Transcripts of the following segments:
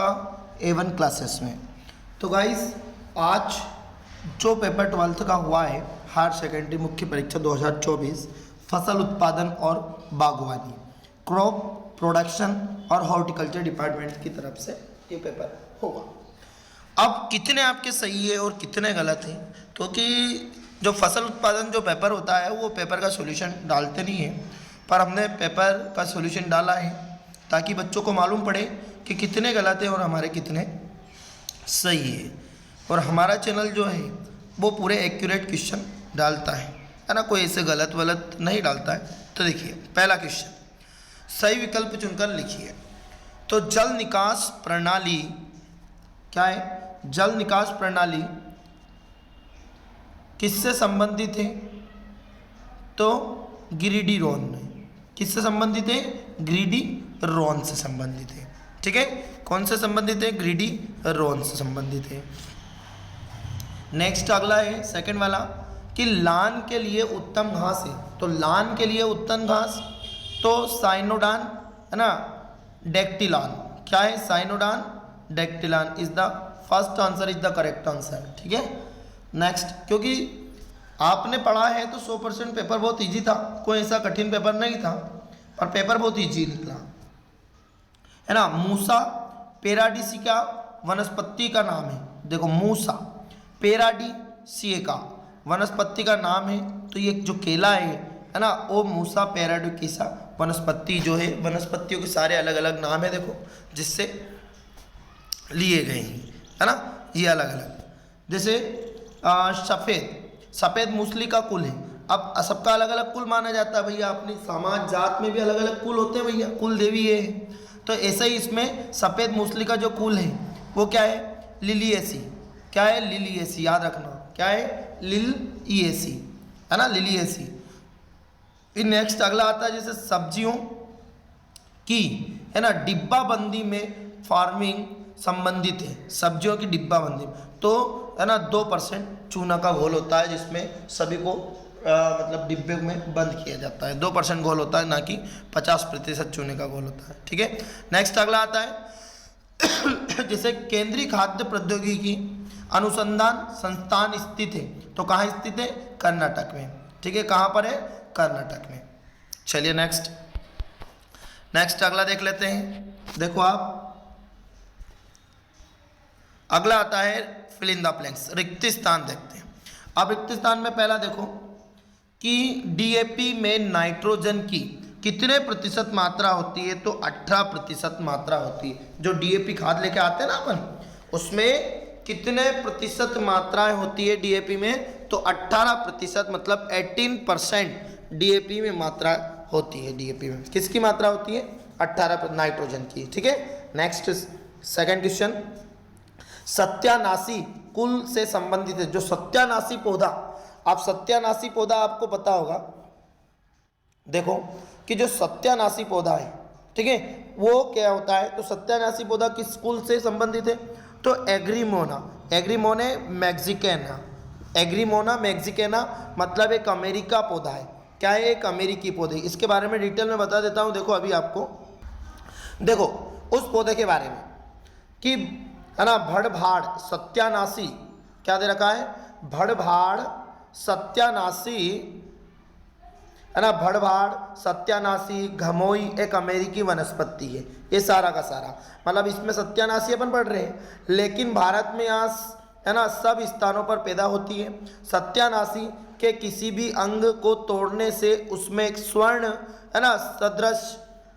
आपका A1 classes में। तो गाइस आज जो पेपर 12th का हुआ है हायर सेकेंडरी मुख्य परीक्षा 2024 फसल उत्पादन और बागवानी क्रॉप प्रोडक्शन और हॉर्टिकल्चर डिपार्टमेंट की तरफ से ये पेपर होगा। अब कितने आपके सही है और कितने गलत हैं, क्योंकि जो फसल उत्पादन जो पेपर होता है वो पेपर का सॉल्यूशन डालते नहीं है, पर हमने पेपर का सॉल्यूशन डाला है ताकि बच्चों को मालूम पड़े कि कितने गलत हैं और हमारे कितने सही है। और हमारा चैनल जो है वो पूरे एक्यूरेट क्वेश्चन डालता है ना, कोई ऐसे गलत वलत नहीं डालता है। तो देखिए पहला क्वेश्चन, सही विकल्प चुनकर लिखिए। तो जल निकास प्रणाली क्या है? जल निकास प्रणाली किससे संबंधित है? तो गिरिडी रोन में। किससे संबंधित है? ग्रीडी रोन से संबंधित है। ठीक है, कौन से संबंधित है? ग्रीडी रोन से संबंधित है। नेक्स्ट अगला है सेकंड वाला कि लान के लिए उत्तम घास है। तो लान के लिए उत्तम घास तो साइनोडान है ना, डेक्टिलान। क्या है? Cynodon dactylon is the first answer, is the correct answer. ठीक है, नेक्स्ट, क्योंकि आपने पढ़ा है तो 100% पेपर बहुत इजी था, कोई ऐसा कठिन पेपर नहीं था, पर पेपर बहुत इजी निकला है ना। मूसा पेराडिसिका वनस्पति का नाम है। देखो मूसा पेराडिसिका वनस्पति का नाम है, तो ये जो केला है ना, वो मूसा पेराडिसिका वनस्पति जो है, वनस्पतियों के सारे अलग अलग नाम है देखो जिससे लिए गए हैं, है ना, ये अलग अलग। जैसे सफ़ेद मूसली का कुल है। अब सबका अलग अलग कुल माना जाता है भैया, अपनी समाज जात में भी अलग अलग कुल होते हैं भैया, कुल देवी ये है। तो ऐसे ही इसमें सफ़ेद मूसली का जो कुल है वो क्या है? लिलिएसी। क्या है? लिलिएसी, याद रखना क्या है? लिलिएसी, है ना, लिलिएसी। फिर नेक्स्ट अगला आता है जैसे सब्जियों की है ना डिब्बाबंदी में फार्मिंग संबंधित है। सब्जियों की डिब्बाबंदी तो है ना 2% चूना का घोल होता है जिसमें सभी को मतलब डिब्बे में बंद किया जाता है। 2% घोल होता है, ना कि 50% चूने का घोल होता है। ठीक है, नेक्स्ट अगला आता है जैसे केंद्रीय खाद्य प्रौद्योगिकी अनुसंधान संस्थान स्थित है। तो कहाँ स्थित है? कर्नाटक में। ठीक है, कहाँ पर है? कर्नाटक में। चलिए नेक्स्ट अगला देख लेते हैं। देखो आप, अगला आता है फिल इन द ब्लैंक्स, रिक्त स्थान देखते हैं। अब रिक्त स्थान में पहला देखो कि डीएपी में नाइट्रोजन की कितने प्रतिशत मात्रा होती है? तो 18% मात्रा होती है। जो डीएपी खाद लेके आते हैं ना अपन, उसमें कितने प्रतिशत मात्राएं होती है डीएपी में? तो 18%, मतलब 18% डीएपी में मात्रा होती है। डीएपी में किसकी मात्रा होती है? 18 नाइट्रोजन की। ठीक है, नेक्स्ट सेकंड क्वेश्चन, सत्यानाशी कुल से संबंधित है। जो सत्यानाशी पौधा, आप सत्यानाशी पौधा आपको पता होगा, देखो कि जो सत्यानाशी पौधा है, ठीक है, वो क्या होता है? तो सत्यानाशी पौधा किस कुल से संबंधित है? तो एग्रीमोना मैक्सिकाना। एग्रीमोना मैक्सिकाना मतलब एक अमेरिका पौधा है। क्या है? एक अमेरिकी पौधे। इसके बारे में डिटेल में बता देता हूँ। देखो अभी आपको, देखो उस पौधे के बारे में कि है ना भड़भाड़ सत्यानाशी, क्या दे रखा है? भड़भाड़ सत्यानाशी, है ना, भड़भाड़ सत्यानाशी घमोई एक अमेरिकी वनस्पति है। ये सारा का सारा मतलब इसमें सत्यानाशी अपन पढ़ रहे हैं, लेकिन भारत में यहाँ है ना सब स्थानों पर पैदा होती है। सत्यानाशी के किसी भी अंग को तोड़ने से उसमें एक स्वर्ण है ना सदृश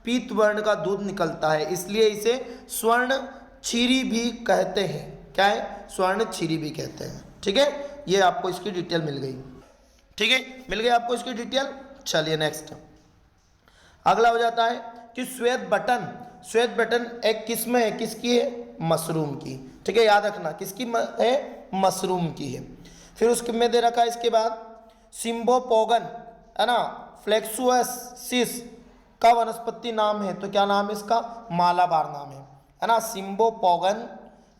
पीत वर्ण का दूध निकलता है, इसलिए इसे स्वर्ण क्षीरी भी कहते हैं। क्या है? स्वर्ण क्षीरी भी कहते हैं। ठीक है, ये आपको इसकी डिटेल मिल गई। ठीक है, मिल गई आपको इसकी डिटेल। चलिए नेक्स्ट अगला हो जाता है कि श्वेत बटन एक किस्म है, किसकी है? मशरूम की। ठीक है, याद रखना किसकी है? मशरूम की है। फिर उसके में दे रखा है इसके बाद सिम्बोपोगन है ना फ्लेक्सुअसिस का वनस्पति नाम है। तो क्या नाम है इसका? मालाबार नाम है ना, सिम्बोपोगन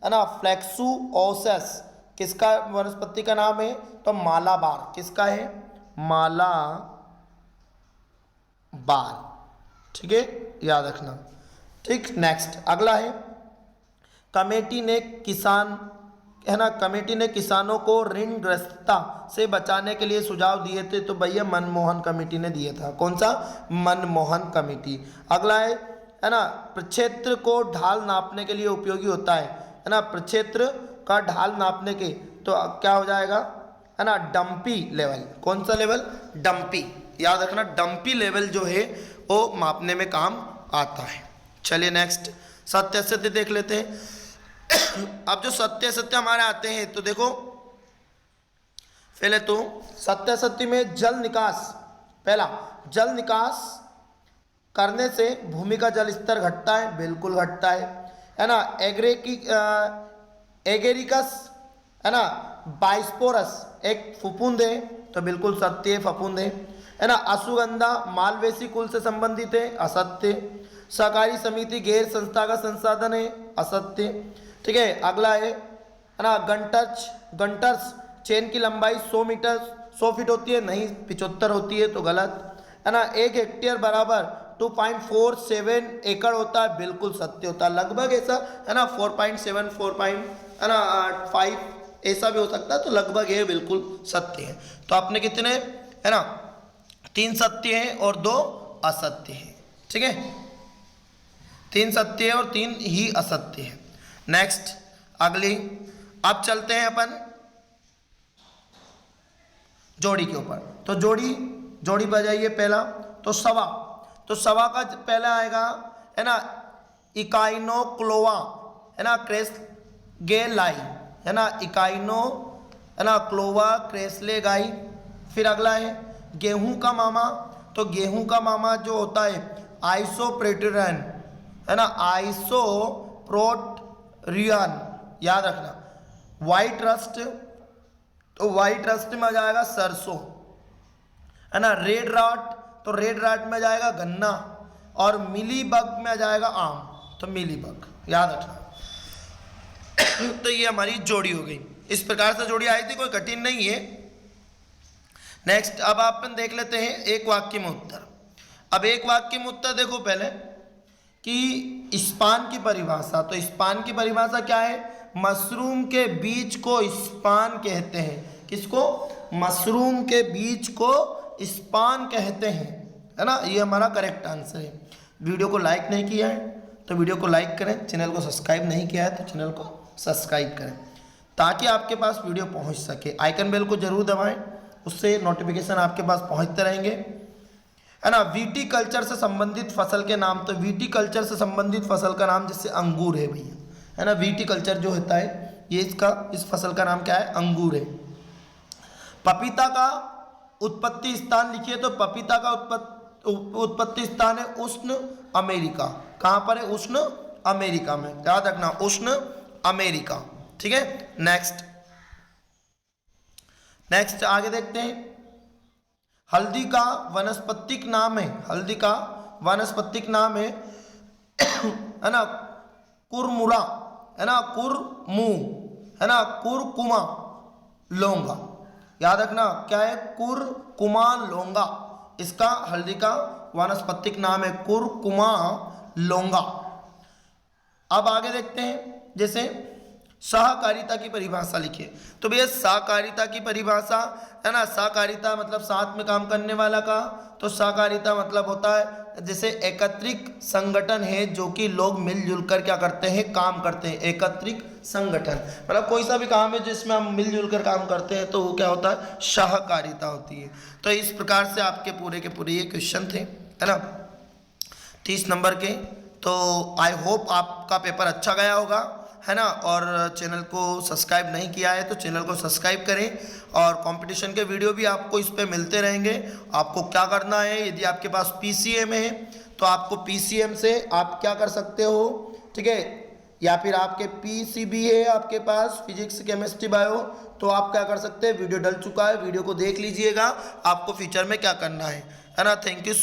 है ना फ्लेक्सुओसस किसका वनस्पति का नाम है? तो मालाबार। किसका है? मालाबार। ठीक है, याद रखना। ठीक, नेक्स्ट अगला है कमेटी ने किसानों को ऋणग्रस्तता से बचाने के लिए सुझाव दिए थे, तो भैया मनमोहन कमेटी ने दिया था। कौन सा? मनमोहन कमेटी। अगला है ना, प्रक्षेत्र को ढाल नापने के लिए उपयोगी होता है ना, प्रक्षेत्र का ढाल नापने के, तो क्या हो जाएगा, है ना, डंपी लेवल। कौन सा लेवल? डंपी। याद रखना, डंपी लेवल जो है वो मापने में काम आता है। चलिए नेक्स्ट सत्य असत्य देख लेते हैं। अब जो सत्य असत्य हमारे आते हैं, तो देखो पहले तो सत्य असत्य में जल निकास, पहला जल निकास करने से भूमि का जल स्तर घटता है, बिल्कुल घटता है ना। एगेरिकस है ना, बाइस्पोरस एक फफूंद है, तो बिल्कुल सत्य है, फफूंद है ना। अश्वगंधा मालवेसी कुल से संबंधित है, असत्य। सहकारी समिति गैर संस्थागत संसाधन है, असत्य। ठीक है, अगला है ना, गंटर्स चेन की लंबाई 100 फीट होती है, नहीं 75 होती है, तो गलत है ना। 1 हेक्टेयर बराबर 2.47 एकड़ होता है, बिल्कुल सत्य होता है। लगभग ऐसा है ना, 4.7 4.5 ऐसा भी हो सकता है, तो लगभग ये बिल्कुल सत्य है। तो आपने कितने है ना, 3 सत्य हैं और 2 असत्य हैं। ठीक है, 3 सत्य है और 3 ही असत्य है। नेक्स्ट अगली, अब चलते हैं अपन जोड़ी के ऊपर। तो जोड़ी पर जाइए। पहला तो सवा का पहला आएगा है ना, इकाइनोक्लोवा है ना, क्रेसलेगाई है ना, इकाइनो है ना, क्लोवा क्रेसलेगाई। फिर अगला है गेहूं का मामा, तो गेहूं का मामा जो होता है आइसोप्रोटेरियन है ना, आइसोप्रोटेरियन, याद रखना। व्हाइट रस्ट, तो व्हाइट रस्ट में आ जाएगा सरसों है ना। रेड राट, तो रेड राट में जाएगा गन्ना। और मिली बग में आ जाएगा आम, तो मिली बग, याद रखना। तो ये हमारी जोड़ी हो गई। इस प्रकार से जोड़ी आई थी, कोई कठिन नहीं है। नेक्स्ट अब अपन देख लेते हैं एक वाक्य में उत्तर। अब एक वाक्य में उत्तर देखो पहले कि स्पान की परिभाषा, तो स्पान की परिभाषा क्या है? मशरूम के बीज को स्पान कहते हैं। किसको? मशरूम के बीज को स्पान कहते हैं, है ना। ये हमारा करेक्ट आंसर है। वीडियो को लाइक नहीं किया है तो वीडियो को लाइक करें, चैनल को सब्सक्राइब नहीं किया है तो चैनल को सब्सक्राइब करें, ताकि आपके पास वीडियो पहुंच सके। आइकन बेल को जरूर दबाएं, उससे नोटिफिकेशन आपके पास पहुंचते रहेंगे, है ना। वीटी कल्चर से संबंधित फसल के नाम, तो वीटी कल्चर से संबंधित फसल का नाम जैसे अंगूर है भैया, है ना। वीटी कल्चर जो होता है ये इस फसल का नाम क्या है? अंगूर है। पपीता का उत्पत्ति स्थान लिखिए, तो पपीता का उत्पत्ति स्थान है उष्ण अमेरिका। कहाँ पर है? उष्ण अमेरिका में, याद रखना, उष्ण अमेरिका। ठीक है, नेक्स्ट आगे देखते हैं। हल्दी का वानस्पतिक नाम है, हल्दी का वानस्पतिक नाम है ना, कुरमुरा है ना, कुरमू है ना, कुरकुमा लौंगा, याद रखना। क्या है? कुरकुमा लौंगा, इसका हल्दी का वानस्पतिक नाम है कुरकुमा लौंगा। अब आगे देखते हैं, जैसे सहकारिता की परिभाषा लिखिए, तो भैया सहकारिता की परिभाषा है ना, सहकारिता मतलब साथ में काम करने वाला का, तो सहकारिता मतलब होता है जैसे एकत्रित संगठन है जो कि लोग मिलजुल कर क्या करते हैं? काम करते हैं। एकत्रित संगठन मतलब कोई सा भी काम है जिसमें हम मिलजुल कर काम करते हैं, तो वो क्या होता है? सहकारिता होती है। तो इस प्रकार से आपके पूरे के पूरे ये क्वेश्चन थे, है ना, 30 नंबर के। तो आई होप आपका पेपर अच्छा गया होगा, है ना। और चैनल को सब्सक्राइब नहीं किया है तो चैनल को सब्सक्राइब करें, और कंपटीशन के वीडियो भी आपको इस पे मिलते रहेंगे। आपको क्या करना है, यदि आपके पास पीसीएम है तो आपको पीसीएम से आप क्या कर सकते हो, ठीक है, या फिर आपके पीसीबी है आपके पास, फिजिक्स केमिस्ट्री बायो, तो आप क्या कर सकते हैं, वीडियो डल चुका है, वीडियो को देख लीजिएगा, आपको फ्यूचर में क्या करना है ना। Thank you so